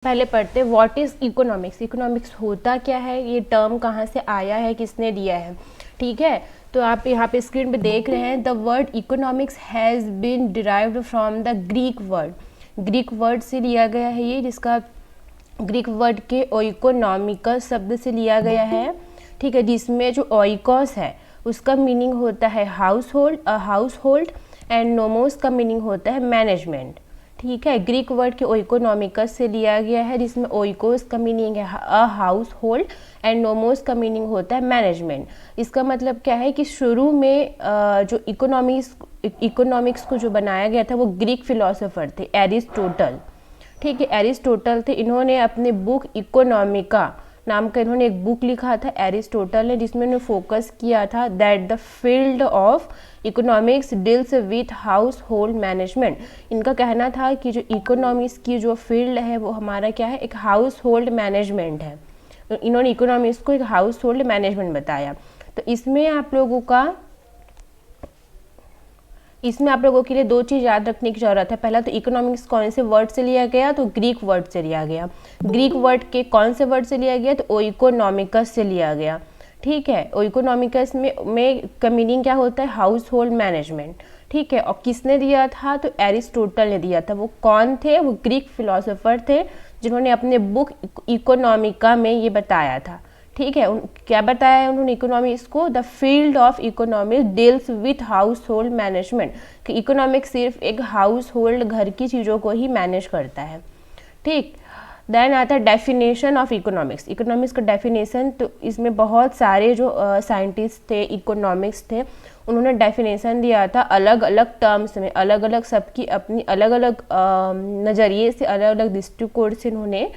पहले पढ़ते what is economics. Economics होता क्या है, ये टर्म कहाँ से आया है, किसने दिया है। ठीक है, तो आप यहाँ पे स्क्रीन पे देख रहे हैं the word economics has been derived from the Greek word. Greek word से लिया गया है ये, जिसका ग्रीक वर्ड के ओइकोनॉमिकस शब्द से लिया गया है। ठीक है, जिसमें जो ओइकोस है उसका मीनिंग होता है हाउस होल्ड एंड नोमोस का मीनिंग होता है मैनेजमेंट। ठीक है, ग्रीक वर्ड के ओइकोनॉमिकस से लिया गया है, जिसमें ओइकोस का मीनिंग है a house hold and nomos का मीनिंग होता है मैनेजमेंट। इसका मतलब क्या है कि शुरू में जो इकोनॉमिक्स को जो बनाया गया था वो ग्रीक फिलोसोफर थे, एरिस्टोटल। ठीक है, एरिस्टोटल थे। इन्होंने अपने बुक इकोनॉमिका नाम का इन्होंने एक बुक लिखा था एरिस्टोटल ने, जिसमें उन्होंने फोकस किया था that the field of economics deals with house hold management. इनका कहना था कि जो इकोनॉमिक्स की जो फील्ड है वो हमारा क्या है, एक हाउस होल्ड मैनेजमेंट है। तो इन्होंने इकोनॉमिक्स को एक हाउस होल्ड मैनेजमेंट बताया। तो इसमें आप लोगों के लिए दो चीज़ याद रखने की ज़रूरत है। पहला तो इकोनॉमिक्स कौन से वर्ड से लिया गया, तो ग्रीक वर्ड से लिया गया। ग्रीक वर्ड के कौन से वर्ड से लिया गया, तो ओइकोनॉमिकस से लिया गया। ठीक है, ओइकोनॉमिकस में का मीनिंग क्या होता है, हाउस होल्ड मैनेजमेंट। ठीक है, और किसने दिया था, तो एरिस्टोटल ने दिया था। वो कौन थे, वो ग्रीक फिलोसोफर थे जिन्होंने अपने बुक इकोनॉमिका में ये बताया था। ठीक है, क्या बताया है उन्होंने इकोनॉमिक्स को, the field of economics deals with house hold management, कि इकोनॉमिक्स सिर्फ एक हाउस होल्ड घर की चीज़ों को ही मैनेज करता है। ठीक, देन आता है डेफिनेशन ऑफ इकोनॉमिक्स। इकोनॉमिक्स का डेफिनेशन, तो इसमें बहुत सारे जो साइंटिस्ट थे, इकोनॉमिक्स थे, उन्होंने डेफिनेशन दिया था अलग अलग टर्म्स में, अलग अलग सबकी अपनी अलग अलग नज़रिए से, अलग अलग दृष्टिकोण से इन्होंने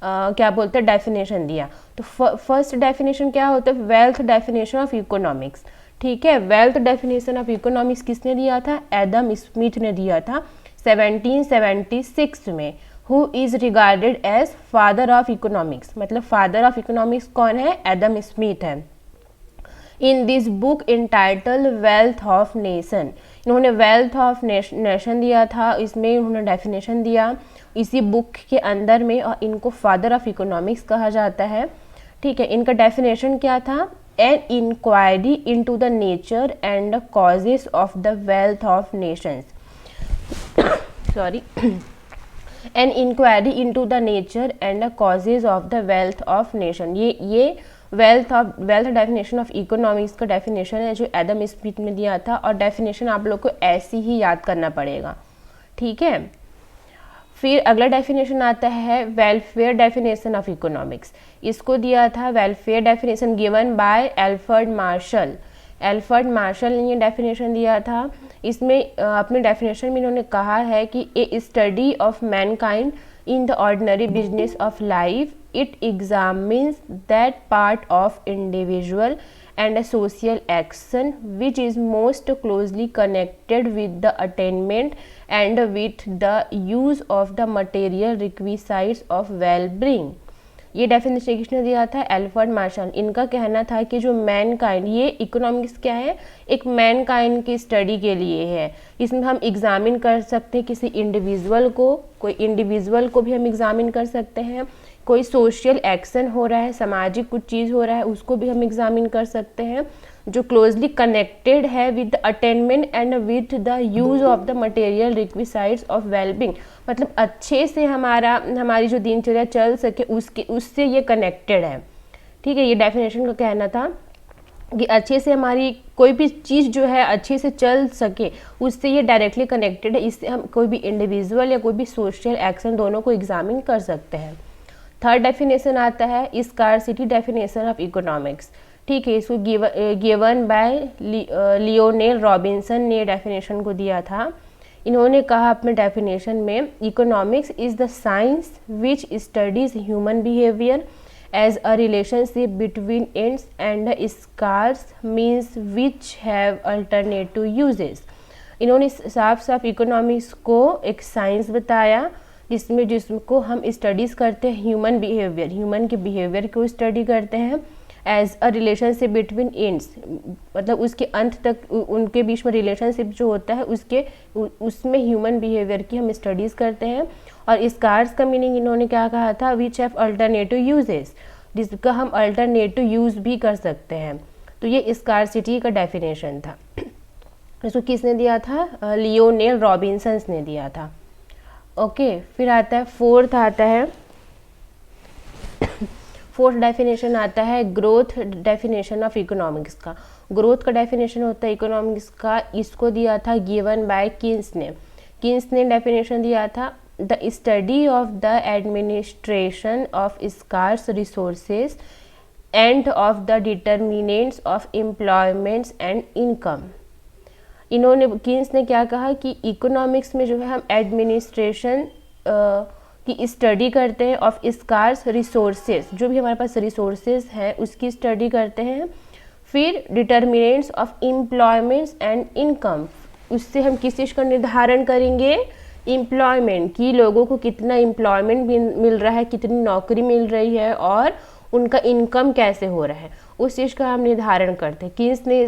क्या बोलते हैं डेफिनेशन दिया। तो फर्स्ट डेफिनेशन क्या होता है, वेल्थ डेफिनेशन ऑफ इकोनॉमिक्स। ठीक है, वेल्थ डेफिनेशन ऑफ इकोनॉमिक्स किसने दिया था, एडम स्मिथ ने दिया था 1776 में। Who is regarded as father of economics, मतलब फादर ऑफ इकोनॉमिक्स कौन है, एडम स्मिथ है। In this book entitled Wealth of Nation, इन्होंने वेल्थ ऑफ नेशन दिया था, इसमें उन्होंने डेफिनेशन दिया इसी बुक के अंदर में, और इनको फादर ऑफ इकोनॉमिक्स कहा जाता है। ठीक है, इनका डेफिनेशन क्या था, an inquiry into the nature and the causes of the wealth of nations sorry an inquiry into the nature and the causes of the wealth of nation. ये wealth definition of economics का definition है जो Adam Smith ने दिया था, और definition आप लोग को ऐसी ही याद करना पड़ेगा। ठीक है, फिर अगला डेफिनेशन आता है वेलफेयर डेफिनेशन ऑफ इकोनॉमिक्स। इसको दिया था welfare definition given by Alfred Marshall. Alfred Marshall ने ये डेफिनेशन दिया था। इसमें अपने डेफिनेशन में इन्होंने कहा है कि a study of mankind in the ordinary business of life, it examines that part of individual and a social action which is most closely connected with the attainment and with the use of the material requisites of well-being। ये definition किसने दिया था, Alfred Marshall. इनका कहना था कि जो man kind, ये इकोनॉमिक्स क्या है, एक मैन काइंड की स्टडी के लिए है। इसमें हम एग्जामिन कर सकते हैं किसी इंडिविजुअल को, कोई इंडिविजुअल को भी हम एग्जामिन कर सकते हैं, कोई सोशल एक्शन हो रहा है, सामाजिक कुछ चीज़ हो रहा है, उसको भी हम एग्जामिन कर सकते हैं, जो क्लोजली कनेक्टेड है with the attainment and with the use of the material requisites of wellbeing, मतलब अच्छे से हमारी जो दिनचर्या चल सके उससे ये कनेक्टेड है। ठीक है, ये डेफिनेशन का कहना था कि अच्छे से हमारी कोई भी चीज़ जो है अच्छे से चल सके, उससे ये डायरेक्टली कनेक्टेड है। इससे हम कोई भी इंडिविजुअल या कोई भी सोशल एक्शन दोनों को एग्जामिन कर सकते हैं। थर्ड डेफिनेशन आता है स्कार्सिटी डेफिनेशन ऑफ इकोनॉमिक्स। ठीक है, इसको गिवन बाय लियोनेल रॉबिन्सन ने डेफिनेशन को दिया था। इन्होंने कहा अपने डेफिनेशन में, economics is the science which studies human behaviour as a relationship between ends and scarce means which have alternative uses. इन्होंने साफ साफ इकोनॉमिक्स को एक साइंस बताया जिसको हम स्टडीज़ करते हैं, ह्यूमन के बिहेवियर को स्टडी करते हैं as a relationship between ends, मतलब उसके अंत तक उनके बीच में रिलेशनशिप जो होता है उसमें ह्यूमन बिहेवियर की हम स्टडीज़ करते हैं। और स्कार्स का मीनिंग इन्होंने क्या कहा था, विच हैव अल्टरनेटिव यूजेस, जिसका हम अल्टरनेटिव यूज भी कर सकते हैं। तो ये स्कार्सिटी का डेफिनेशन था। इसको किसने दिया था, लियोनेल रॉबिन्सन्स ने दिया था। ओके, फिर आता है फोर्थ, आता है फोर्थ डेफिनेशन आता है ग्रोथ डेफिनेशन ऑफ इकोनॉमिक्स का। ग्रोथ का डेफिनेशन होता है इकोनॉमिक्स का, इसको दिया था गिवन बाय किन्स ने। किन्स ने डेफिनेशन दिया था, the study of the administration of scarce resources and of the determinants of employments and income. इन्होंने किन्स ने क्या कहा कि इकोनॉमिक्स में जो है हम एडमिनिस्ट्रेशन की स्टडी करते हैं ऑफ स्कार्स रिसोर्सेज, जो भी हमारे पास रिसोर्सेज हैं उसकी स्टडी करते हैं। फिर determinants of employments and income, उससे हम किस चीज़ का निर्धारण करेंगे, एम्प्लॉयमेंट की, लोगों को कितना एम्प्लॉयमेंट मिल रहा है, कितनी नौकरी मिल रही है और उनका इनकम कैसे हो रहा है, उस चीज़ का हम निर्धारण करते हैं।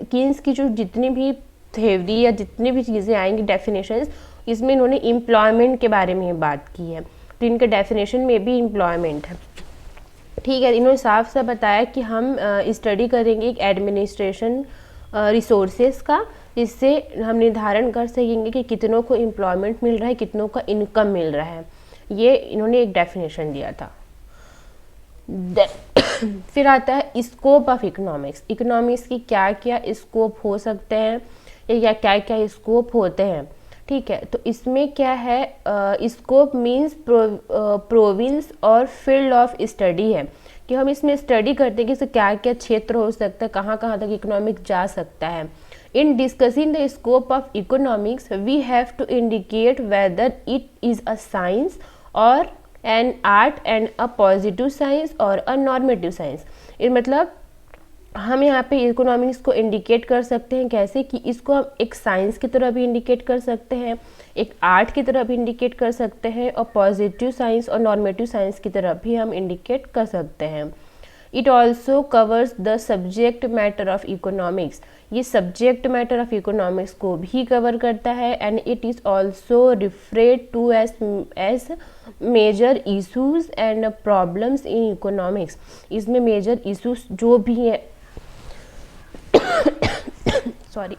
किन्स की जो जितनी भी थ्योरी या जितनी भी चीज़ें आएंगी डेफिनेशंस, इसमें इन्होंने एम्प्लॉयमेंट के बारे में बात की है, तो इनके डेफिनेशन में भी एम्प्लॉयमेंट है। ठीक है, इन्होंने साफ साफ बताया कि हम स्टडी करेंगे एक एडमिनिस्ट्रेशन रिसोर्सेज का, जिससे हम निर्धारण कर सकेंगे कि कितनों को एम्प्लॉयमेंट मिल रहा है, कितनों का इनकम मिल रहा है। ये इन्होंने एक डेफिनेशन दिया था। फिर आता है स्कोप ऑफ इकोनॉमिक्स। इकोनॉमिक्स की क्या क्या स्कोप हो सकते हैं या क्या क्या स्कोप होते हैं। ठीक है, तो इसमें क्या है, स्कोप मीन्स प्रोविंस और फील्ड ऑफ स्टडी है, कि हम इसमें स्टडी करते हैं कि इससे क्या क्या क्षेत्र हो सकता है, कहाँ कहाँ तक इकोनॉमिक्स जा सकता है। In discussing the scope of economics we have to indicate whether it is a science or an art and a positive science or a normative science. मतलब हम यहाँ पे इकोनॉमिक्स को इंडिकेट कर सकते हैं कैसे, कि इसको हम एक साइंस की तरह भी इंडिकेट कर सकते हैं, एक आर्ट की तरह भी इंडिकेट कर सकते हैं, और पॉजिटिव साइंस और नॉर्मेटिव साइंस की तरह भी हम इंडिकेट कर सकते हैं। It also covers the subject matter of economics, ये सब्जेक्ट मैटर ऑफ इकोनॉमिक्स को भी कवर करता है। And it is also referred to as major issues and problems in economics. इसमें मेजर इशूज़ जो भी हैं सॉरी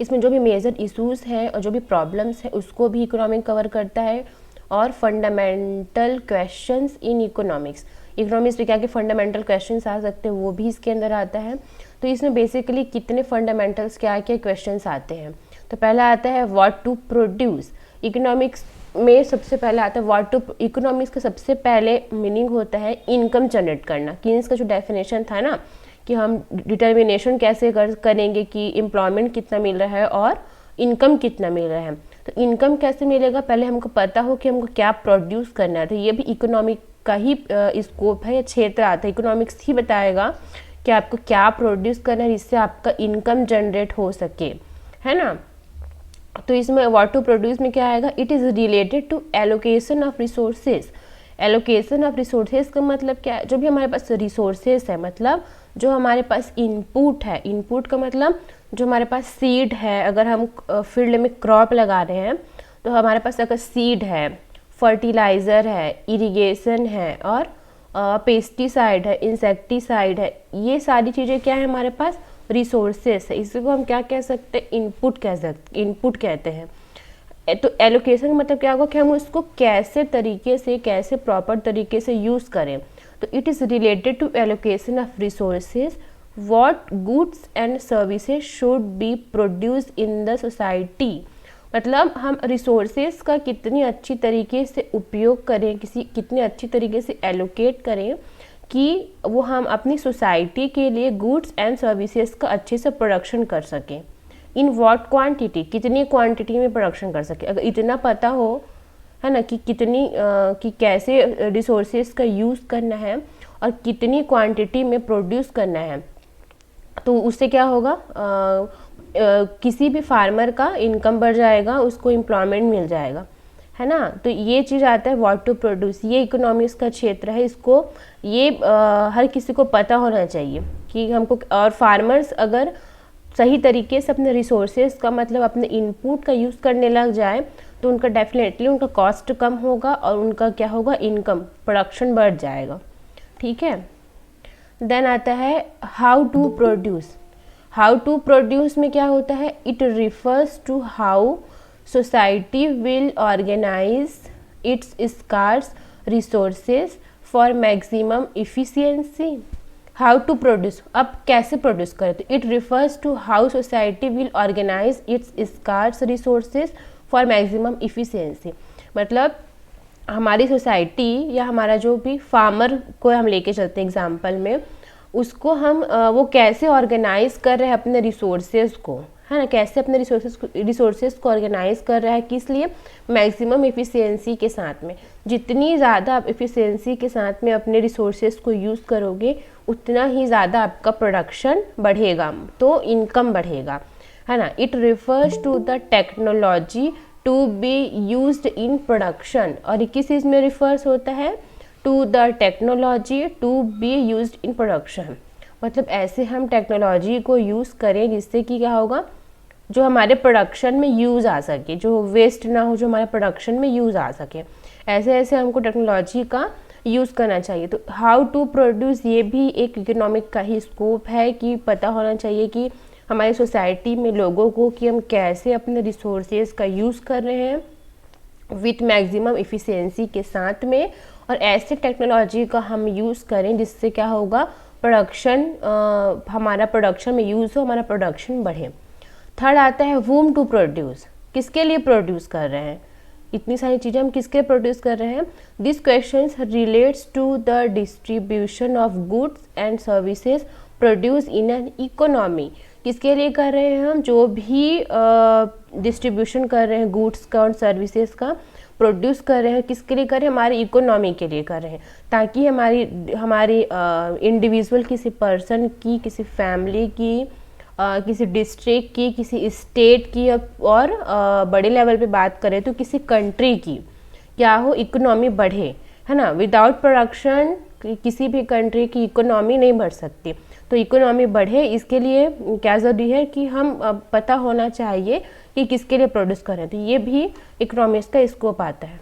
इसमें जो भी मेजर इश्यूज हैं और जो भी प्रॉब्लम्स हैं उसको भी इकोनॉमिक कवर करता है। और fundamental questions in economics, economics में क्या क्या फंडामेंटल क्वेश्चंस आ सकते हैं वो भी इसके अंदर आता है। तो इसमें बेसिकली कितने फंडामेंटल्स क्या क्या क्वेश्चंस आते हैं। तो पहला आता है व्हाट टू प्रोड्यूस। इकोनॉमिक्स में सबसे पहले आता है व्हाट टू, इकोनॉमिक्स का सबसे पहले मीनिंग होता है इनकम जनरेट करना। किन्स का जो डेफिनेशन था ना, कि हम डिटर्मिनेशन कैसे करेंगे कि एम्प्लॉयमेंट कितना मिल रहा है और इनकम कितना मिल रहा है। तो इनकम कैसे मिलेगा, पहले हमको पता हो कि हमको क्या प्रोड्यूस करना है। तो ये भी इकोनॉमिक का ही स्कोप है या क्षेत्र आता है। इकोनॉमिक्स ही बताएगा कि आपको क्या प्रोड्यूस करना है जिससे आपका इनकम जनरेट हो सके, है ना। तो इसमें व्हाट टू प्रोड्यूस में क्या आएगा, it is related to allocation of resources. Allocation of resources का मतलब क्या है, जो भी हमारे पास रिसोर्सेज है, मतलब जो हमारे पास इनपुट है। इनपुट का मतलब जो हमारे पास सीड है, अगर हम फील्ड में क्रॉप लगा रहे हैं तो हमारे पास अगर सीड है, फर्टिलाइज़र है, इरिगेशन है और पेस्टिसाइड है, इंसेक्टिसाइड है, ये सारी चीज़ें क्या है हमारे पास, रिसोर्सेस है। इसको हम क्या कह सकते हैं, इनपुट कह सकते, इनपुट कहते हैं। तो एलोकेशन का मतलब क्या होगा कि हम उसको कैसे तरीके से, कैसे प्रॉपर तरीके से यूज़ करें। तो it is related to allocation of resources, what goods and services should be produced in the society. मतलब हम रिसोर्सेज का कितनी अच्छी तरीके से उपयोग करें, कितने अच्छी तरीके से एलोकेट करें कि वो हम अपनी सोसाइटी के लिए गुड्स एंड सर्विसेज का अच्छे से प्रोडक्शन कर सकें। इन व्हाट क्वांटिटी, कितनी क्वांटिटी में प्रोडक्शन कर सके। अगर इतना पता हो, है ना, कि कितनी कि कैसे रिसोर्सेज का यूज़ करना है और कितनी क्वांटिटी में प्रोड्यूस करना है, तो उससे क्या होगा, किसी भी फार्मर का इनकम बढ़ जाएगा, उसको एम्प्लॉयमेंट मिल जाएगा, है ना। तो ये चीज़ आता है व्हाट टू प्रोड्यूस। ये इकोनॉमिक्स का क्षेत्र है, इसको ये हर किसी को पता होना चाहिए कि हमको। और फार्मर्स अगर सही तरीके से अपने रिसोर्सेज का मतलब अपने इनपुट का यूज़ करने लग जाए तो तो उनका डेफिनेटली उनका कॉस्ट कम होगा और उनका क्या होगा, इनकम, प्रोडक्शन बढ़ जाएगा। ठीक है। देन आता है how to produce. How to produce में क्या होता है, it refers to how society will organise its scarce resources for maximum efficiency. How to produce, अब कैसे प्रोड्यूस करें, तो it refers to how society will organise its scarce resources for maximum efficiency. मतलब हमारी सोसाइटी या हमारा जो भी फार्मर को हम लेके चलते हैं एग्जाम्पल में, उसको हम वो कैसे ऑर्गेनाइज कर रहे हैं अपने रिसोर्सेज को, है ना, कैसे अपने रिसोर्सेज को ऑर्गेनाइज कर रहा है, किस लिए, मैक्सिमम एफिशिएंसी के साथ में। जितनी ज़्यादा आप एफिशिएंसी के साथ में अपने रिसोर्सेज को यूज़ करोगे उतना ही ज़्यादा आपका प्रोडक्शन बढ़ेगा, तो इनकम बढ़ेगा, है ना। It refers to the technology to be used in production, और किस चीज़ में रिफर्स होता है, to the technology to be used in production. मतलब ऐसे हम टेक्नोलॉजी को यूज़ करें जिससे कि क्या होगा, जो हमारे प्रोडक्शन में यूज़ आ सके, जो वेस्ट ना हो, जो हमारे प्रोडक्शन में यूज़ आ सके, ऐसे ऐसे हमको टेक्नोलॉजी का यूज़ करना चाहिए। तो हाउ टू प्रोड्यूस ये भी एक इकोनॉमिक का ही स्कोप है कि पता होना चाहिए कि हमारी सोसाइटी में लोगों को कि हम कैसे अपने रिसोर्सेज का यूज़ कर रहे हैं विथ मैक्सिमम इफ़िशियंसी के साथ में, और ऐसे टेक्नोलॉजी का हम यूज़ करें जिससे क्या होगा, प्रोडक्शन, हमारा प्रोडक्शन में यूज़ हो, हमारा प्रोडक्शन बढ़े। थर्ड आता है वूम टू प्रोड्यूस, किसके लिए प्रोड्यूस कर रहे हैं, इतनी सारी चीज़ें हम किसके प्रोड्यूस कर रहे हैं। This question relates to the distribution of goods and services produce in an economy. किसके लिए कर रहे हैं हम, जो भी डिस्ट्रीब्यूशन कर रहे हैं गुड्स का और सर्विसेज का प्रोड्यूस कर रहे हैं, किसके लिए कर रहे हैं, हमारी इकोनॉमी के लिए कर रहे हैं, ताकि हमारी इंडिविजुअल, किसी पर्सन की, किसी फैमिली की, किसी डिस्ट्रिक्ट की, किसी स्टेट की, और बड़े लेवल पे बात करें तो किसी कंट्री की क्या हो, इकोनॉमी बढ़े, है ना। विदाउट प्रोडक्शन किसी भी कंट्री की इकोनॉमी नहीं बढ़ सकती। तो इकोनॉमी बढ़े इसके लिए क्या ज़रूरी है कि हम पता होना चाहिए कि किसके लिए प्रोड्यूस करें, तो ये भी इकोनॉमिक्स का स्कोप आता है।